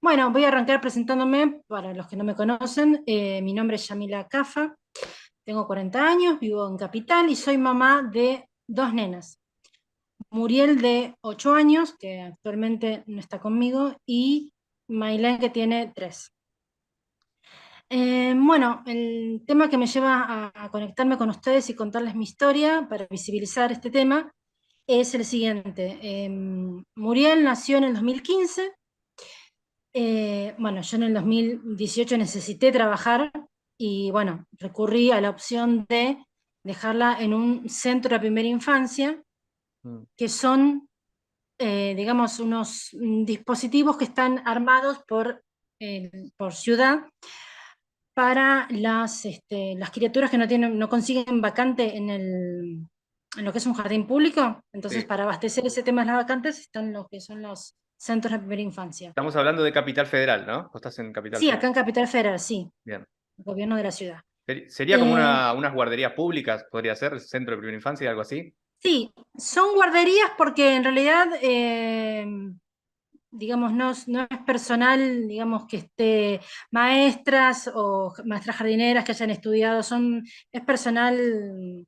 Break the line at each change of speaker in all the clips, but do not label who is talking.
Bueno, voy a arrancar presentándome para los que no me conocen. Mi nombre es Yamila Cafa, tengo 40 años, vivo en Capital y soy mamá de dos nenas. Muriel de 8 años, que actualmente no está conmigo, y Mailén, que tiene 3. Bueno, el tema que me lleva a conectarme con ustedes y contarles mi historia para visibilizar este tema es el siguiente. Muriel nació en el 2015. Bueno, yo en el 2018 necesité trabajar y bueno, recurrí a la opción de dejarla en un centro de primera infancia,
Mm.
que son, digamos, unos dispositivos que están armados por ciudad para las criaturas que no consiguen vacante en lo que es un jardín público. Entonces,
Sí.
para abastecer ese tema de las vacantes están lo que son los centros de primera infancia.
Estamos hablando de Capital Federal, ¿no? ¿O estás en Capital
Sí,
Federal?
acá en Capital Federal, sí.
Bien.
El gobierno de la ciudad.
Sería como
Eh,
unas guarderías públicas, podría ser, centro de primera infancia y algo así.
sí, son guarderías porque en realidad, digamos, no es personal, digamos, que esté maestras o maestras jardineras que hayan estudiado, es personal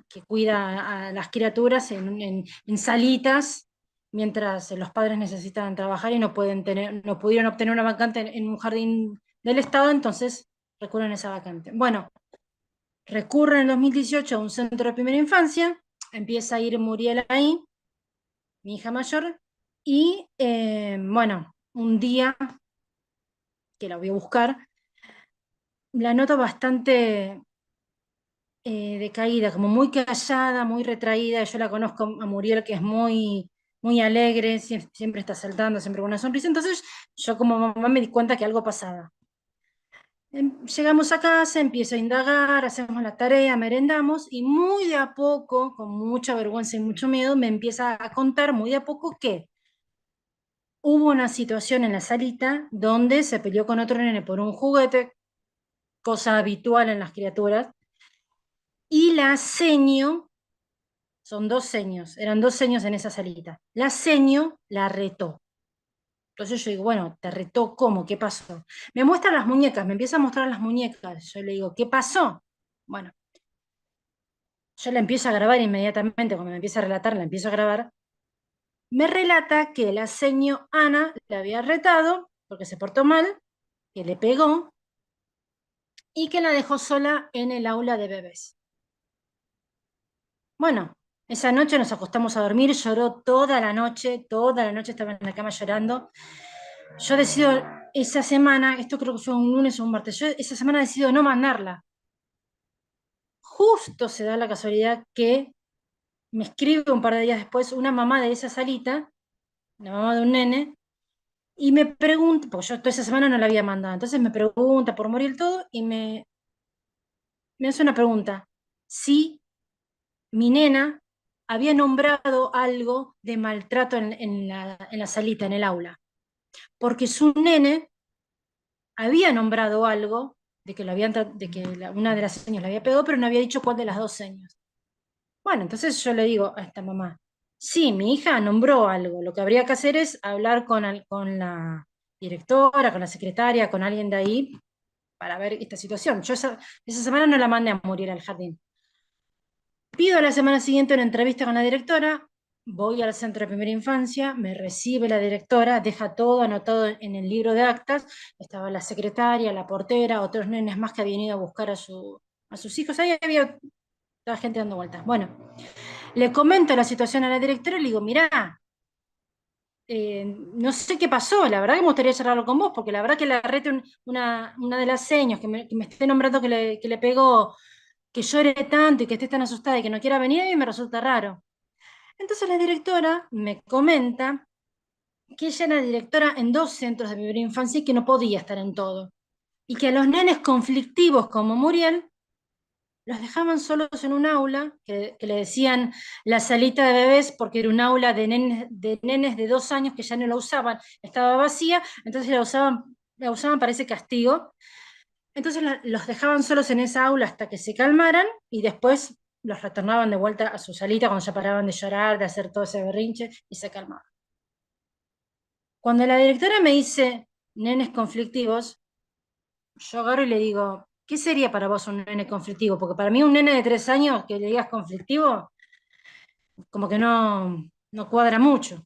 que cuida a las criaturas en salitas, mientras los padres necesitan trabajar y no pudieron obtener una vacante en un jardín del Estado, entonces recurren a esa vacante. Bueno, recurre en el 2018 a un centro de primera infancia, empieza a ir Muriel ahí, mi hija mayor, y bueno, un día que la voy a buscar, la noto bastante decaída, como muy callada, muy retraída. Yo la conozco a Muriel, que es muy alegre, siempre está saltando, siempre con una sonrisa. Entonces yo como mamá me di cuenta que algo pasaba. Llegamos a casa, empiezo a indagar, hacemos la tarea, merendamos y muy de a poco, con mucha vergüenza y mucho miedo, me empieza a contar muy de a poco que hubo una situación en la salita donde se peleó con otro nene por un juguete, cosa habitual en las criaturas, y la seño, son dos seños, eran dos seños en esa salita, la seño la retó. Entonces yo digo, bueno, ¿te retó cómo? ¿Qué pasó? Me muestra las muñecas, me empieza a mostrar las muñecas. Yo le digo, ¿qué pasó? Bueno, yo la empiezo a grabar inmediatamente, cuando me empieza a relatar, la empiezo a grabar. Me relata que la seño Ana le había retado porque se portó mal, que le pegó y que la dejó sola en el aula de bebés. Bueno, esa noche nos acostamos a dormir, lloró toda la noche estaba en la cama llorando. Yo decido esa semana, esto creo que fue un lunes o un martes, yo esa semana decido no mandarla. Justo se da la casualidad que me escribe un par de días después una mamá de esa salita, la mamá de un nene, y me pregunta, porque yo toda esa semana no la había mandado, entonces me pregunta por morir todo y me hace una pregunta, si mi nena había nombrado algo de maltrato en la salita, en el aula, porque su nene había nombrado algo de que, una de las señas le había pegado, pero no había dicho cuál de las dos señas. Bueno, entonces yo le digo a esta mamá, sí, mi hija nombró algo, lo que habría que hacer es hablar con la directora, con la secretaria, con alguien de ahí, para ver esta situación. Yo esa semana no la mandé a morir al jardín. Pido a la semana siguiente una entrevista con la directora, voy al centro de primera infancia, me recibe la directora, deja todo anotado en el libro de actas, estaba la secretaria, la portera, otros nenes más que habían ido a buscar a sus hijos, ahí había toda gente dando vueltas. Bueno, le comento la situación a la directora y le digo, mirá, no sé qué pasó, la verdad que me gustaría charlarlo con vos, porque la verdad que la rete una de las señas que me esté nombrando que le pegó, que llore tanto y que esté tan asustada y que no quiera venir, a mí me resulta raro. Entonces la directora me comenta que ella era directora en dos centros de primera infancia y que no podía estar en todo. Y que a los nenes conflictivos como Muriel los dejaban solos en un aula, que le decían la salita de bebés, porque era un aula de nenes de 2 años que ya no la usaban, estaba vacía, entonces la usaban para ese castigo. Entonces los dejaban solos en esa aula hasta que se calmaran y después los retornaban de vuelta a su salita cuando ya paraban de llorar, de hacer todo ese berrinche y se calmaban. Cuando la directora me dice, nenes conflictivos, yo agarro y le digo, ¿qué sería para vos un nene conflictivo? Porque para mí un nene de 3 años que le digas conflictivo, como que no cuadra mucho.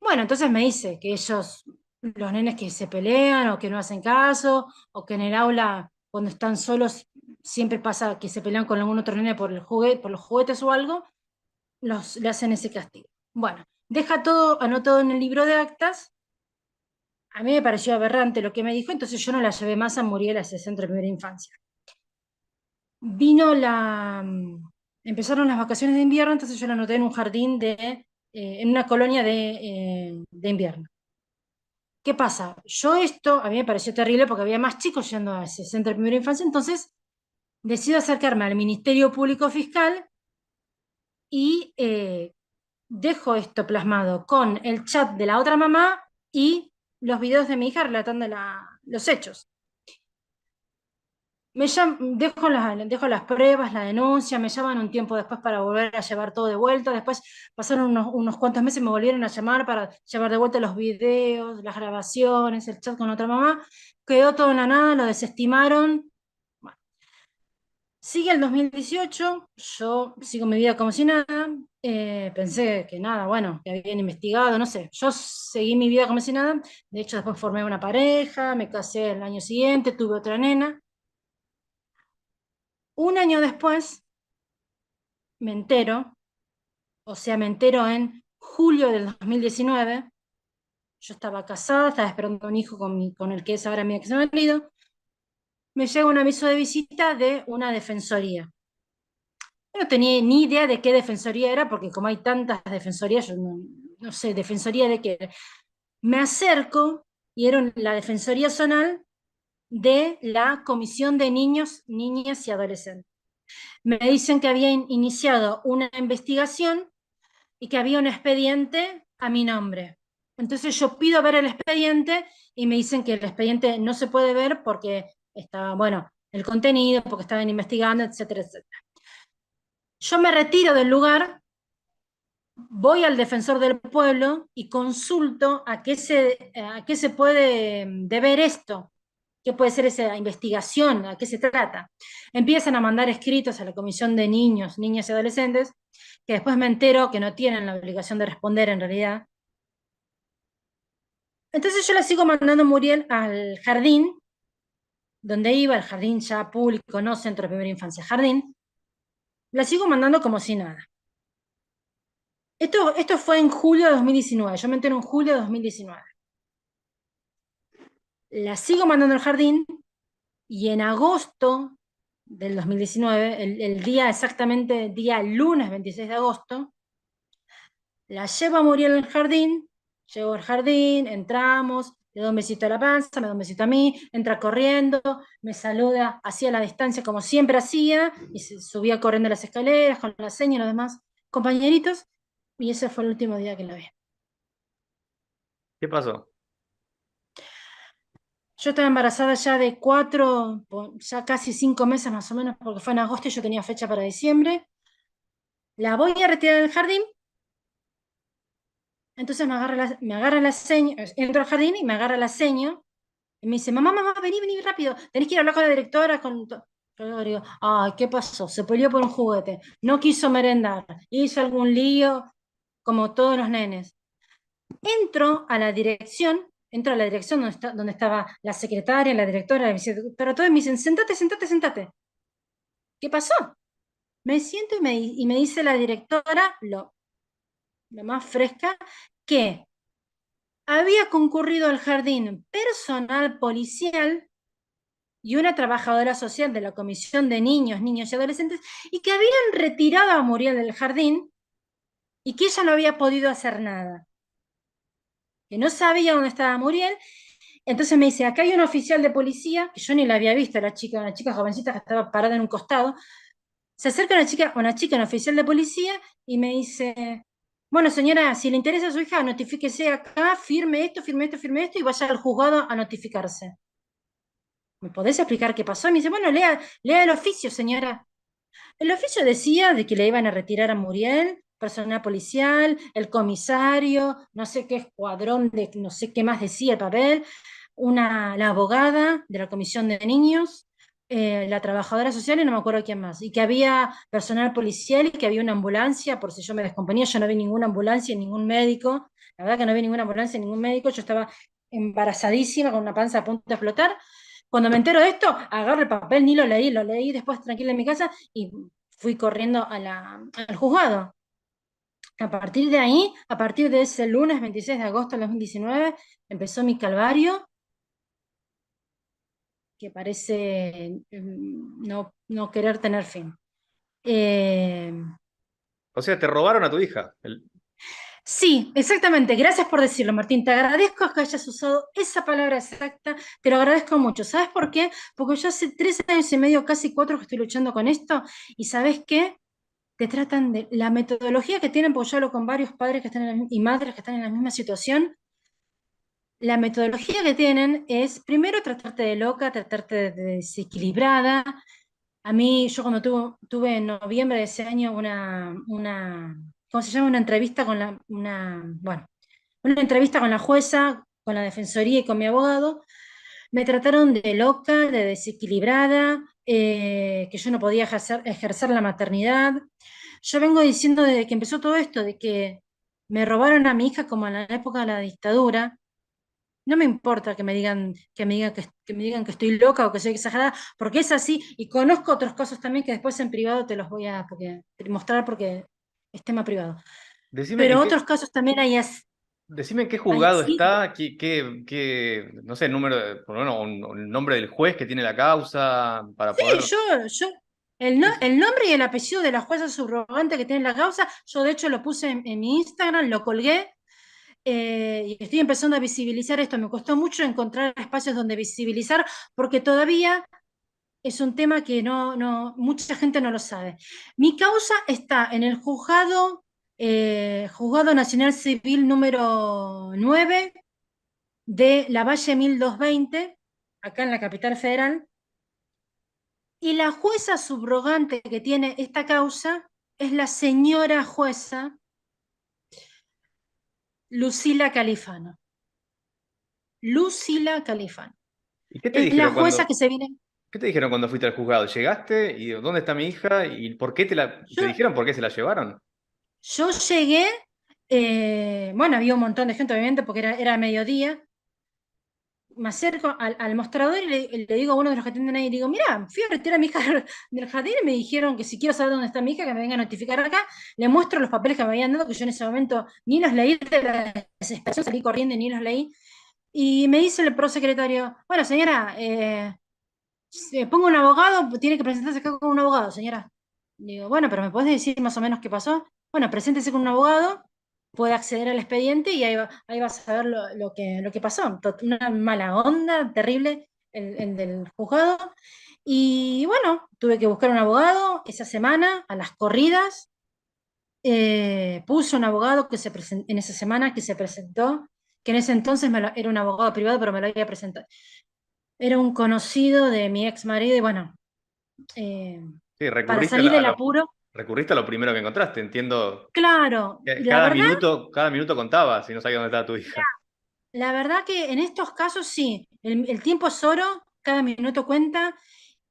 Bueno, entonces me dice que ellos, los nenes que se pelean o que no hacen caso, o que en el aula, cuando están solos, siempre pasa que se pelean con algún otro nene por el juguete, por los juguetes o algo, le hacen ese castigo. Bueno, deja todo anotado en el libro de actas. A mí me pareció aberrante lo que me dijo, entonces yo no la llevé más a Muriel a ese centro de primera infancia. Vino empezaron las vacaciones de invierno, entonces yo la anoté en un jardín en una colonia de invierno. ¿Qué pasa? Yo esto, a mí me pareció terrible porque había más chicos yendo a ese centro de primera infancia, entonces decido acercarme al Ministerio Público Fiscal y dejo esto plasmado con el chat de la otra mamá y los videos de mi hija relatando los hechos. Dejo las pruebas, la denuncia, me llaman un tiempo después para volver a llevar todo de vuelta, después pasaron unos cuantos meses, me volvieron a llamar para llevar de vuelta los videos, las grabaciones, el chat con otra mamá, quedó todo en la nada, lo desestimaron. Bueno, sigue el 2018, yo sigo mi vida como si nada, pensé que nada, bueno, que habían investigado, no sé, yo seguí mi vida como si nada, de hecho después formé una pareja, me casé el año siguiente, tuve otra nena. Un año después me entero, o sea, me entero en julio del 2019, yo estaba casada, estaba esperando un hijo con el que es ahora mi ex marido, me llega un aviso de visita de una defensoría. Yo no tenía ni idea de qué defensoría era, porque como hay tantas defensorías, yo no sé, defensoría de qué. Me acerco y era la defensoría zonal de la Comisión de Niños, Niñas y Adolescentes. Me dicen que habían iniciado una investigación y que había un expediente a mi nombre. Entonces yo pido ver el expediente y me dicen que el expediente no se puede ver porque estaba, bueno, el contenido, porque estaban investigando, etcétera, etcétera. Yo me retiro del lugar, voy al defensor del pueblo y consulto a qué se puede deber esto, qué puede ser esa investigación, a qué se trata. Empiezan a mandar escritos a la Comisión de Niños, Niñas y Adolescentes, que después me entero que no tienen la obligación de responder en realidad. Entonces yo la sigo mandando Muriel al jardín, donde iba, el jardín ya público, no centro de primera infancia, jardín. La sigo mandando como si nada. Esto fue en julio de 2019, yo me entero en julio de 2019. La sigo mandando al jardín y en agosto del 2019, el día exactamente, día lunes 26 de agosto, la llevo a Muriel al jardín, llego al jardín, entramos, le doy un besito a la panza, me da un besito a mí, entra corriendo, me saluda, hacía la distancia como siempre hacía, y se subía corriendo las escaleras con la seña y los demás compañeritos, y ese fue el último día que la vi.
¿Qué pasó?
Yo estaba embarazada ya de 4, ya casi 5 meses más o menos, porque fue en agosto y yo tenía fecha para diciembre. La voy a retirar del jardín, entonces me agarra la seño, entro al jardín y me agarra la seño, y me dice, mamá, mamá, vení, vení rápido, tenés que ir a hablar con la directora, Yo digo, ay, ¿qué pasó? Se peleó por un juguete, no quiso merendar, hizo algún lío, como todos los nenes. Entro a la dirección donde estaba la secretaria, la directora, la vicedirectora, todos me dicen, sentate, sentate, sentate. ¿Qué pasó? Me siento y me dice la directora, lo más fresca, que había concurrido al jardín personal policial y una trabajadora social de la Comisión de Niños, Niños y Adolescentes, y que habían retirado a Muriel del jardín y que ella no había podido hacer nada, que no sabía dónde estaba Muriel. Entonces me dice, acá hay un oficial de policía, que yo ni la había visto, una chica jovencita que estaba parada en un costado. Se acerca una oficial de policía, y me dice, bueno señora, si le interesa a su hija, notifíquese acá, firme esto, firme esto, firme esto, y vaya al juzgado a notificarse. ¿Me podés explicar qué pasó? Y me dice, bueno, lea el oficio, señora. El oficio decía de que le iban a retirar a Muriel personal policial, el comisario, no sé qué escuadrón de no sé qué más decía el papel, la abogada de la comisión de niños, la trabajadora social y no me acuerdo quién más, y que había personal policial y que había una ambulancia por si yo me descomponía. Yo no vi ninguna ambulancia, ningún médico, la verdad que no vi ninguna ambulancia, ningún médico. Yo estaba embarazadísima con una panza a punto de explotar. Cuando me entero de esto, agarro el papel, ni lo leí después tranquila en mi casa y fui corriendo al juzgado. A partir de ahí, a partir de ese lunes 26 de agosto de 2019, empezó mi calvario, que parece no querer tener fin. Eh,
O sea, te robaron a tu hija.
sí, exactamente. Gracias por decirlo, Martín. Te agradezco que hayas usado esa palabra exacta. Te lo agradezco mucho. ¿Sabes por qué? Porque yo hace 3 años y medio, casi 4, que estoy luchando con esto. Y ¿sabes qué? Te tratan de la metodología que tienen, porque yo hablo con varios padres que están y madres que están en la misma situación. La metodología que tienen es, primero, tratarte de loca, tratarte de desequilibrada. A mí, yo cuando tuve en noviembre de ese año ¿cómo se llama? Una entrevista bueno, una entrevista con la jueza, con la defensoría y con mi abogado. Me trataron de loca, de desequilibrada, que yo no podía ejercer la maternidad. Yo vengo diciendo desde que empezó todo esto, de que me robaron a mi hija como en la época de la dictadura. No me importa que me digan que estoy loca o que soy exagerada, porque es así, y conozco otros casos también que después en privado te los voy a mostrar porque es tema privado.
Decime en
Pero
qué,
otros casos también
decime en qué
hay
juzgado
sí.
está, no sé, el número, por lo menos el nombre del juez que tiene la causa para
Sí,
poder.
yo,
Sí, sí.
el nombre y el apellido de la jueza subrogante que tiene la causa, yo de hecho lo puse en mi Instagram, lo colgué. Y estoy empezando a visibilizar esto. Me costó mucho encontrar espacios donde visibilizar, porque todavía es un tema que mucha gente no lo sabe. Mi causa está en el Juzgado Nacional Civil número 9 de la Valle 1220, acá en la capital federal, y la jueza subrogante que tiene esta causa es la señora jueza Lucila Califano. Lucila Califano.
¿Y qué te
Es la
dijeron
jueza que se viene.
qué te dijeron cuando fuiste al juzgado? ¿Llegaste y dónde está mi hija y por qué te
Yo,
dijeron por qué se la llevaron?
yo llegué, bueno, había un montón de gente, obviamente, porque era mediodía. Me acerco al mostrador y le digo a uno de los que atienden ahí, digo, mira, fui a retirar a mi hija del jardín y me dijeron que si quiero saber dónde está mi hija, que me venga a notificar acá. Le muestro los papeles que me habían dado, que yo en ese momento ni los leí, de la desesperación salí corriendo y ni los leí. Y me dice el prosecretario, bueno, señora, si pongo un abogado, tiene que presentarse acá con un abogado, señora. Digo, bueno, pero ¿me podés decir más o menos qué pasó? Bueno, preséntese con un abogado, puede acceder al expediente y ahí vas a ver lo que pasó. Una mala onda terrible el del juzgado. Y bueno, tuve que buscar un abogado esa semana, a las corridas. Puse un abogado en esa semana que se presentó, que en ese entonces era un abogado privado, pero me lo había presentado. Era un conocido de mi ex marido y bueno, eh,
Sí,
para salir del apuro.
recurriste a lo primero que encontraste. Entiendo
Claro,
que
la verdad,
cada minuto contaba si no sabía dónde estaba tu hija.
la verdad que en estos casos sí, el tiempo es oro, cada minuto cuenta.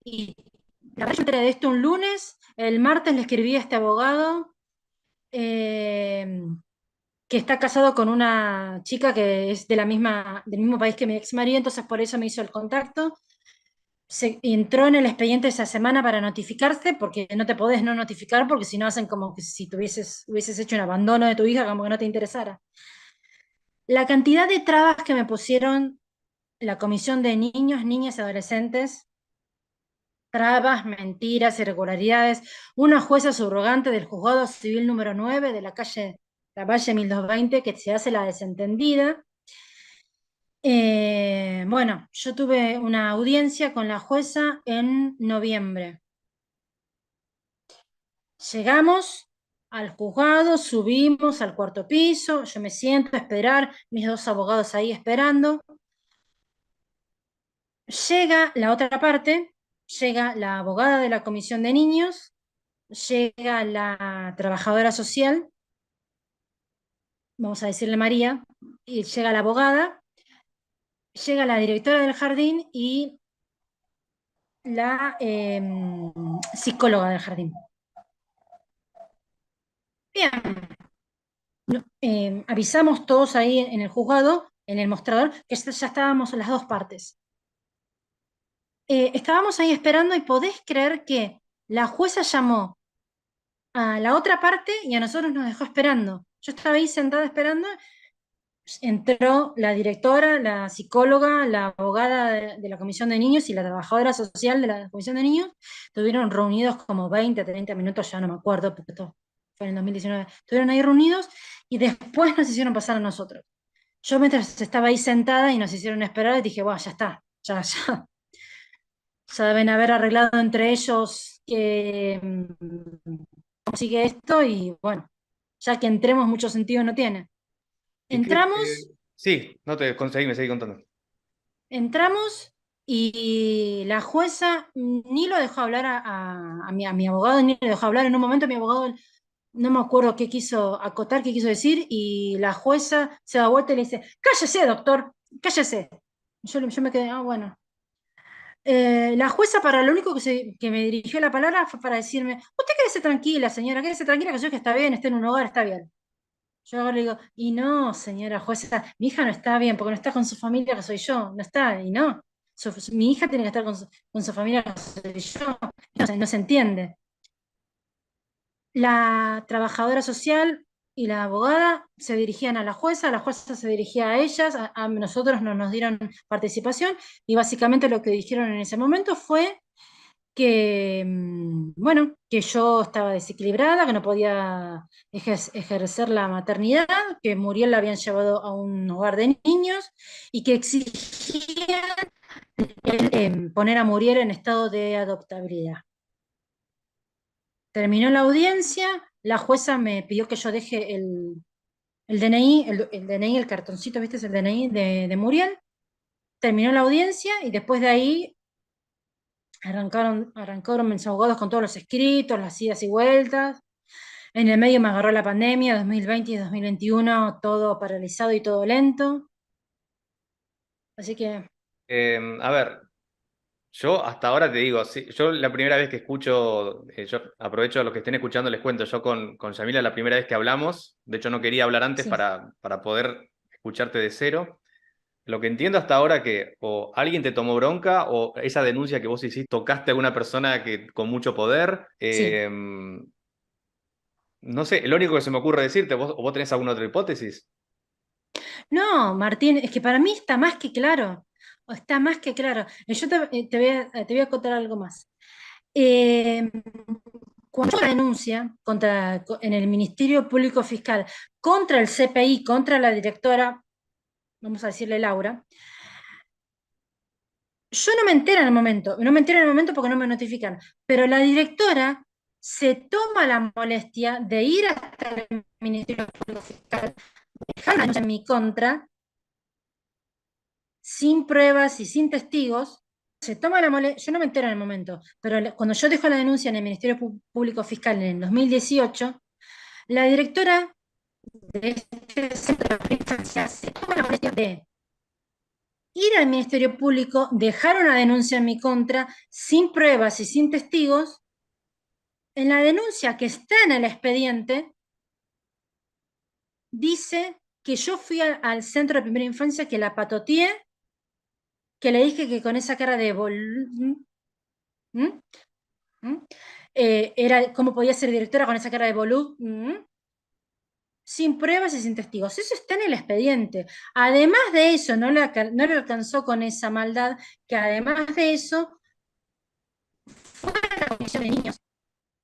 Y la verdad yo me enteré de esto un lunes, el martes le escribí a este abogado, eh, que está casado con una chica que es del mismo país que mi ex marido, entonces por eso me hizo el contacto. Se entró en el expediente esa semana para notificarse, porque no te podés no notificar, porque si no hacen como que si hubieses hecho un abandono de tu hija, como que no te interesara. La cantidad de trabas que me pusieron la Comisión de Niños, Niñas y Adolescentes, trabas, mentiras, irregularidades, una jueza subrogante del Juzgado Civil número 9 de la Valle 1220, que se hace la desentendida. Bueno, yo tuve una audiencia con la jueza en noviembre. Llegamos al juzgado, subimos al cuarto piso, yo me siento a esperar, mis dos abogados ahí esperando. Llega la otra parte, llega la abogada de la comisión de niños, llega la trabajadora social vamos a decirle María, y llega la abogada, llega la directora del jardín y la psicóloga del jardín. Bien, avisamos todos ahí en el juzgado, en el mostrador, que ya estábamos en las dos partes. Estábamos ahí esperando y podés creer que la jueza llamó a la otra parte y a nosotros nos dejó esperando. Yo estaba ahí sentada esperando, entró la directora, la psicóloga, la abogada de la Comisión de Niños y la trabajadora social de la Comisión de Niños. Estuvieron reunidos como 20, 30 minutos, ya no me acuerdo, porque esto fue en el 2019. Estuvieron ahí reunidos y después nos hicieron pasar a nosotros. Yo mientras estaba ahí sentada y nos hicieron esperar, dije, bueno, ya está, ya deben haber arreglado entre ellos que cómo sigue esto y bueno, ya que entremos mucho sentido no tiene.
¿Y qué?
Entramos,
Sí, no te conseguí, me seguí contando.
entramos y la jueza ni lo dejó hablar a mi abogado, ni lo dejó hablar. En un momento mi abogado no me acuerdo qué quiso acotar, qué quiso decir, y la jueza se da vuelta y le dice, cállese, doctor, cállese. Yo me quedé, ah, bueno. La jueza para lo único que me dirigió la palabra fue para decirme, usted quédese tranquila, señora, quédese tranquila, que yo que está bien, está en un hogar, está bien. Yo ahora le digo, y no, señora jueza, mi hija no está bien, porque no está con su familia, que soy yo, no está, y no. Mi hija tiene que estar con su familia, que soy yo. No se entiende. La trabajadora social y la abogada se dirigían a la jueza se dirigía a ellas, a nosotros no nos dieron participación, y básicamente lo que dijeron en ese momento fue que, bueno, que yo estaba desequilibrada, que no podía ejercer la maternidad, que Muriel la habían llevado a un hogar de niños y que exigían poner a Muriel en estado de adoptabilidad. Terminó la audiencia, la jueza me pidió que yo deje el DNI, el DNI, el cartoncito, ¿viste? Es el DNI de Muriel. Terminó la audiencia y después de ahí arrancaron mis abogados con todos los escritos, las idas y vueltas. En el medio me agarró la pandemia, 2020 y 2021, todo paralizado y todo lento. Así que,
A ver, yo hasta ahora te digo, sí, yo la primera vez que escucho, yo aprovecho a los que estén escuchando, les cuento, yo con Yamila la primera vez que hablamos, de hecho no quería hablar antes
sí.
para poder escucharte de cero. Lo que entiendo hasta ahora que o alguien te tomó bronca o esa denuncia que vos hiciste, tocaste a una persona que, con mucho poder.
Sí.
No sé, lo único que se me ocurre decirte, ¿vos tenés alguna otra hipótesis?
No, Martín, es que para mí está más que claro. Está más que claro. Yo te voy a contar algo más. Eh, Cuando la denuncia en el Ministerio Público Fiscal contra el CPI, contra la directora, vamos a decirle Laura, yo no me entero en el momento, no me entero en el momento porque no me notifican, pero la directora se toma la molestia de ir hasta el Ministerio Público Fiscal, dejar una denuncia en mi contra, sin pruebas y sin testigos, se toma la molestia, yo no me entero en el momento, pero cuando yo dejo la denuncia en el Ministerio Público Fiscal en el 2018, la directora de este centro de infancia se toma la molestia de ir al Ministerio Público, dejar una denuncia en mi contra, sin pruebas y sin testigos. En la denuncia que está en el expediente, dice que yo fui al centro de primera infancia, que la patoteé, que le dije que con esa cara de ¿Mm? ¿Mm? Era cómo podía ser directora con esa cara de bolud, sin pruebas y sin testigos. Eso está en el expediente. Además de eso, no le alcanzó con esa maldad, que además de eso, fue a la comisión de niños,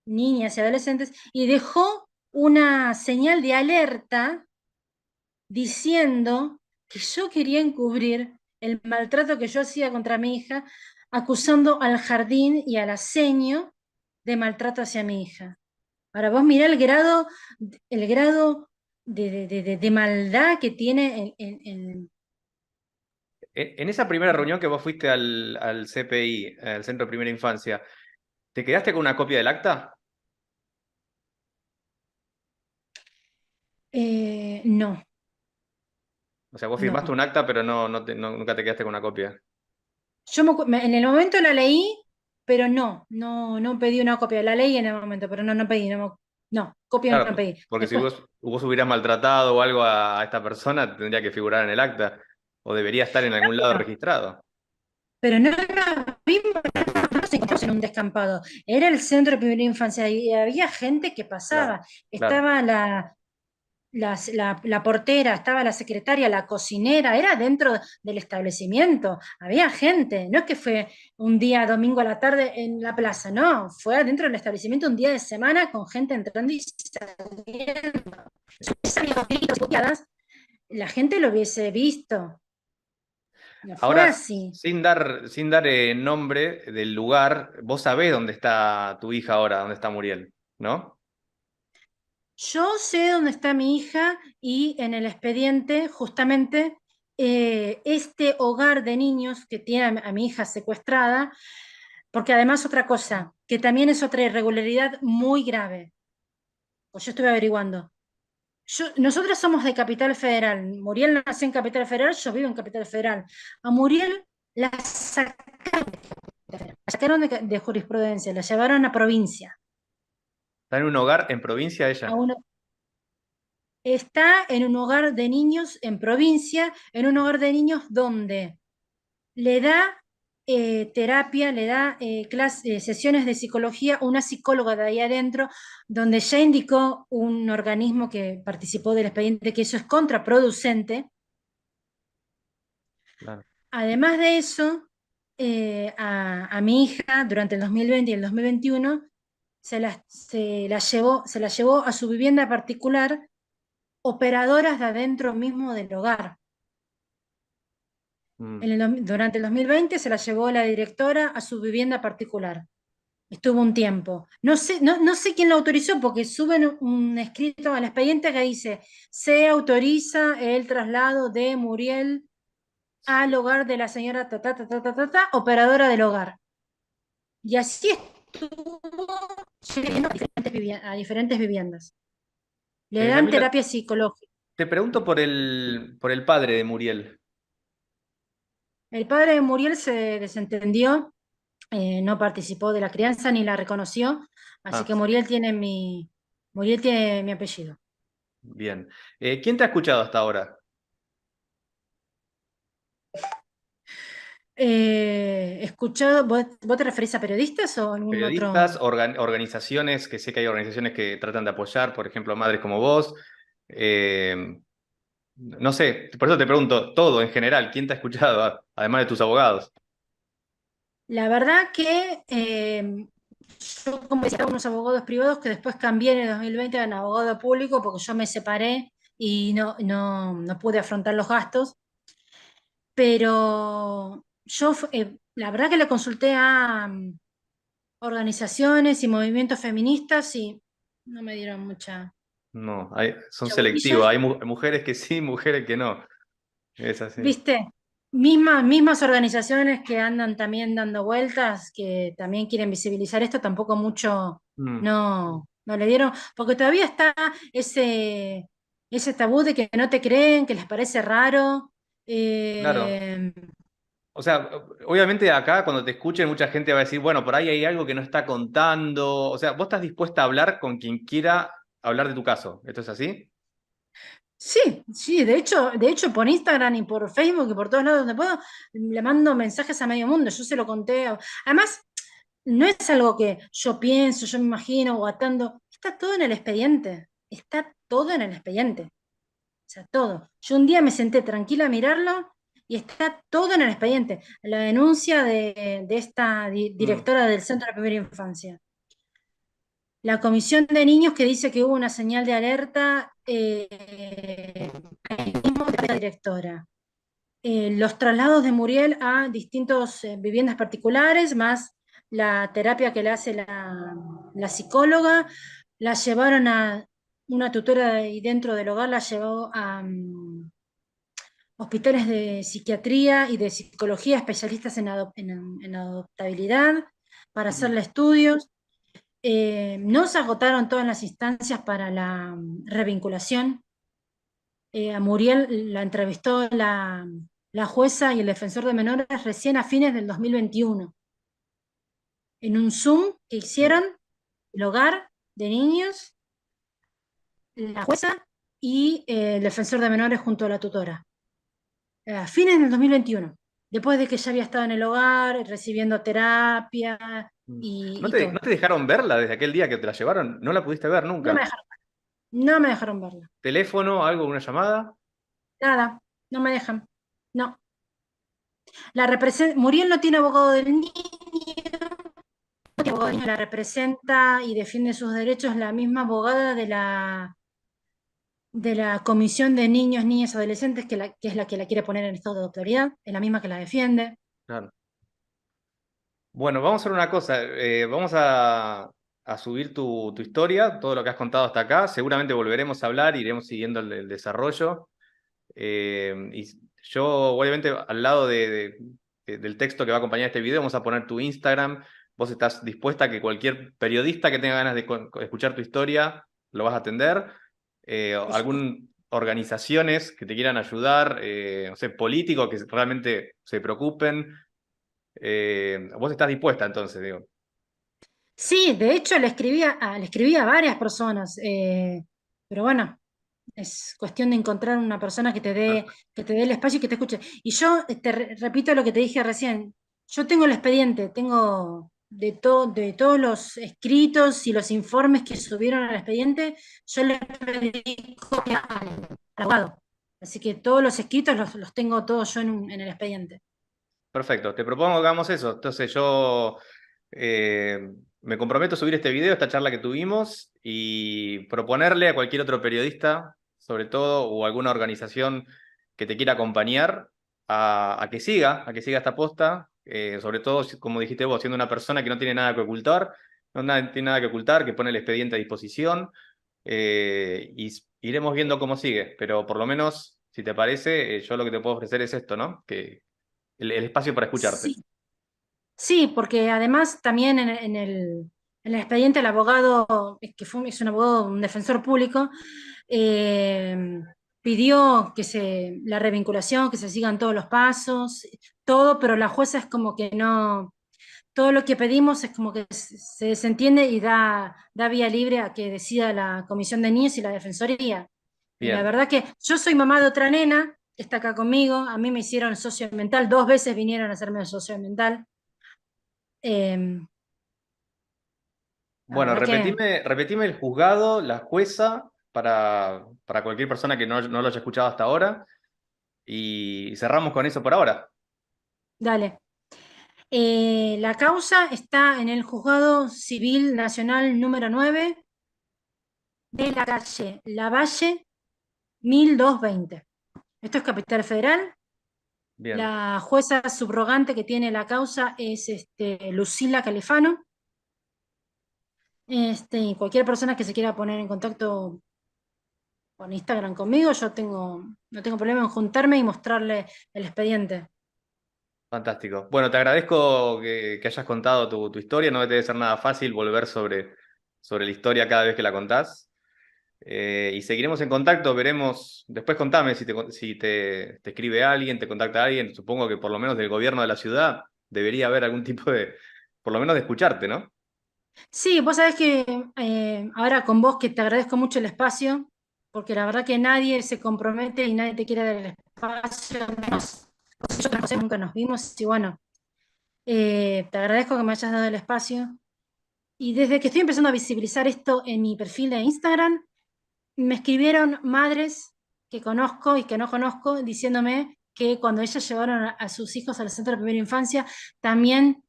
niñas y adolescentes y dejó una señal de alerta diciendo que yo quería encubrir el maltrato que yo hacía contra mi hija, acusando al jardín y al aseño de maltrato hacia mi hija. Ahora vos mirá el grado de maldad que tiene
En esa primera reunión que vos fuiste al CPI, al Centro de Primera Infancia, ¿te quedaste con una copia del acta?
no.
O sea, vos firmaste
No.
un acta, pero nunca te quedaste con una copia.
En el momento la leí, pero no pedí una copia. La leí en el momento, pero no pedí, no, copia no
Claro,
pedí.
porque si
Después,
vos hubieras maltratado o algo a esta persona, tendría que figurar en el acta o debería estar en algún lado registrado.
pero vimos, no nos encontramos en un descampado. Era el centro de primera infancia y había gente que
Claro,
pasaba.
claro.
Estaba la portera, estaba la secretaria, la cocinera, era dentro del establecimiento, había gente, no es que fue un día domingo a la tarde en la plaza, no, fue dentro del establecimiento un día de semana con gente entrando y saliendo. Si hubiese salido gritos y puteadas, la gente lo hubiese visto, no fue
Ahora,
así.
sin dar nombre del lugar, vos sabés dónde está tu hija ahora, dónde está Muriel, ¿no?
Yo sé dónde está mi hija y en el expediente, justamente, este hogar de niños que tiene a mi hija secuestrada, porque además otra cosa, que también es otra irregularidad muy grave, pues yo estuve averiguando. Nosotros somos de Capital Federal, Muriel nació en Capital Federal, yo vivo en Capital Federal. A Muriel la sacaron de jurisprudencia, la llevaron a provincia,
Está en un hogar en provincia
a
ella.
una, está en un hogar de niños en provincia, en un hogar de niños donde le da terapia, le da sesiones de psicología, una psicóloga de ahí adentro, donde ya indicó un organismo que participó del expediente que eso es contraproducente.
Claro.
Además de eso, a mi hija durante el 2020 y el 2021 se la llevó a su vivienda particular operadoras de adentro mismo del hogar.
Mm.
Durante el 2020 se la llevó la directora a su vivienda particular. Estuvo un tiempo. No sé quién lo autorizó porque suben un escrito al expediente que dice, se autoriza el traslado de Muriel al hogar de la señora operadora del hogar. Y así estuvo yendo a diferentes viviendas. Le dan
Yamila,
terapia psicológica.
te pregunto por el padre de Muriel.
El padre de Muriel se desentendió, no participó de la crianza ni la reconoció, así
Ah,
que Muriel tiene mi apellido.
bien. ¿Quién te ha escuchado hasta ahora?
Escuchado, ¿vos te referís a periodistas o algún
Periodistas,
otro?
organizaciones, que sé que hay organizaciones que tratan de apoyar, por ejemplo, madres como vos. No sé, por eso te pregunto, todo en general, ¿quién te ha escuchado, además de tus abogados?
La verdad que yo, como decía, unos abogados privados que después cambié en el 2020 en abogado público porque yo me separé y no pude afrontar los gastos, pero la verdad que le consulté a organizaciones y movimientos feministas y no me dieron
No, son
mucha bolilla.
selectivos, hay mujeres que sí, mujeres que no. Es así.
¿Viste? Mismas organizaciones que andan también dando vueltas, que también quieren visibilizar esto, tampoco mucho
Mm,
no le dieron, porque todavía está ese tabú de que no te creen, que les parece raro.
claro.
eh,
O sea, obviamente acá cuando te escuchen mucha gente va a decir, bueno, por ahí hay algo que no está contando. O sea, vos estás dispuesta a hablar con quien quiera hablar de tu caso. ¿Esto es así?
sí, sí, de hecho por Instagram y por Facebook y por todos lados donde puedo, le mando mensajes a medio mundo, yo se lo conté. Además, no es algo que yo pienso, yo me imagino o atando, está todo en el expediente, está todo en el expediente, o sea, todo. Yo un día me senté tranquila a mirarlo y está todo en el expediente. La denuncia de esta
Mm,
directora del Centro de Primera Infancia. La comisión de niños que dice que hubo una señal de alerta, mismo de la directora. Los traslados de Muriel a distintas viviendas particulares, más la terapia que le hace la psicóloga, la llevaron a una tutora y dentro del hogar la llevó a hospitales de psiquiatría y de psicología, especialistas en adoptabilidad, para
mm.
hacerle estudios. No se agotaron todas las instancias para la revinculación. A Muriel la entrevistó la jueza y el defensor de menores recién a fines del 2021, en un Zoom que hicieron el hogar de niños, la jueza y el defensor de menores junto a la tutora. A fines del 2021, después de que ya había estado en el hogar, recibiendo terapia
¿No
y
no
todo.
te dejaron verla desde aquel día que te la llevaron? ¿No la pudiste ver
No me
nunca?
dejaron, no me dejaron verla.
¿Teléfono, algo, una llamada?
Nada, no me dejan. No. Muriel no tiene abogado del niño, no tiene abogado del niño, la representa y defiende sus derechos la misma abogada de la Comisión de Niños, Niñas y Adolescentes, que es la que la quiere poner en estado de autoridad, es la misma que la defiende.
Claro. Bueno, vamos a hacer una cosa. Vamos a subir tu historia, todo lo que has contado hasta acá. Seguramente volveremos a hablar, iremos siguiendo el desarrollo. Y yo, obviamente, al lado del texto que va a acompañar este video, vamos a poner tu Instagram. Vos estás dispuesta a que cualquier periodista que tenga ganas de escuchar tu historia lo vas a atender.
Por supuesto.
Organizaciones que te quieran ayudar, no sé, políticos que realmente se preocupen. Vos estás dispuesta entonces, digo.
Sí, de hecho le escribí a varias personas, pero bueno, es cuestión de encontrar una persona que te dé el espacio y que te escuche. Y yo repito lo que te dije recién, yo tengo el expediente, tengo de todos los escritos y los informes que subieron al expediente, yo le pedí copia al abogado. Así que todos los escritos los tengo todos yo en el expediente.
Perfecto, te propongo que hagamos eso. Entonces yo eh, me comprometo a subir este video, esta charla que tuvimos, y proponerle a cualquier otro periodista, sobre todo, o alguna organización que te quiera acompañar, a que siga esta posta, sobre todo, como dijiste vos, siendo una persona que no tiene nada que ocultar, tiene nada que ocultar, que pone el expediente a disposición, y iremos viendo cómo sigue, pero por lo menos, si te parece, yo lo que te puedo ofrecer es esto, ¿no? Que el espacio para escucharte.
Sí, sí, porque además también en el expediente el abogado, es un abogado, un defensor público, eh, pidió la revinculación, que se sigan todos los pasos, todo, pero la jueza es como que no, todo lo que pedimos es como que se desentiende y da vía libre a que decida la Comisión de Niños y la Defensoría. Y la
Bien.
verdad que yo soy mamá de otra nena, que está acá conmigo, a mí me hicieron socio mental, 2 veces vinieron a hacerme socio mental. Eh, la
Bueno,
verdad que,
repetime el juzgado, la jueza, para cualquier persona que no lo haya escuchado hasta ahora, y cerramos con eso por ahora.
dale. La causa está en el Juzgado Civil Nacional número 9 de la calle Lavalle 1220. Esto es Capital Federal.
Bien,
La jueza subrogante que tiene la causa es Lucila Califano. Y cualquier persona que se quiera poner en contacto con Instagram conmigo, no tengo problema en juntarme y mostrarle el expediente.
fantástico. Bueno, te agradezco que hayas contado tu historia, no debe ser nada fácil volver sobre la historia cada vez que la contás. Y seguiremos en contacto, veremos, después contame si te escribe alguien, te contacta alguien, supongo que por lo menos del gobierno de la ciudad debería haber algún tipo por lo menos de escucharte, ¿no?
Sí, vos sabés que ahora con vos que te agradezco mucho el espacio, porque la verdad que nadie se compromete y nadie te quiere dar el espacio, menos vos y yo, nunca nos vimos y bueno, te agradezco que me hayas dado el espacio. Y desde que estoy empezando a visibilizar esto en mi perfil de Instagram, me escribieron madres que conozco y que no conozco diciéndome que cuando ellas llevaron a sus hijos al centro de primera infancia, también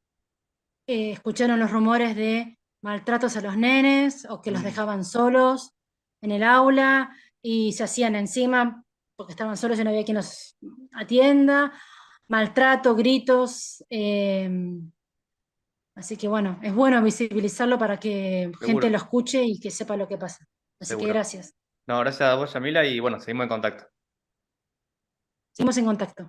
escucharon los rumores de maltratos a los nenes o que los
Mm,
dejaban solos en el aula y se hacían encima porque estaban solos y no había quien los atienda, maltrato, gritos. Así que bueno, es bueno visibilizarlo para que gente
seguro,
lo escuche y que sepa lo que pasa. Así que
seguro.
gracias.
No, gracias a vos, Yamila, y bueno, seguimos en contacto.
Seguimos en contacto.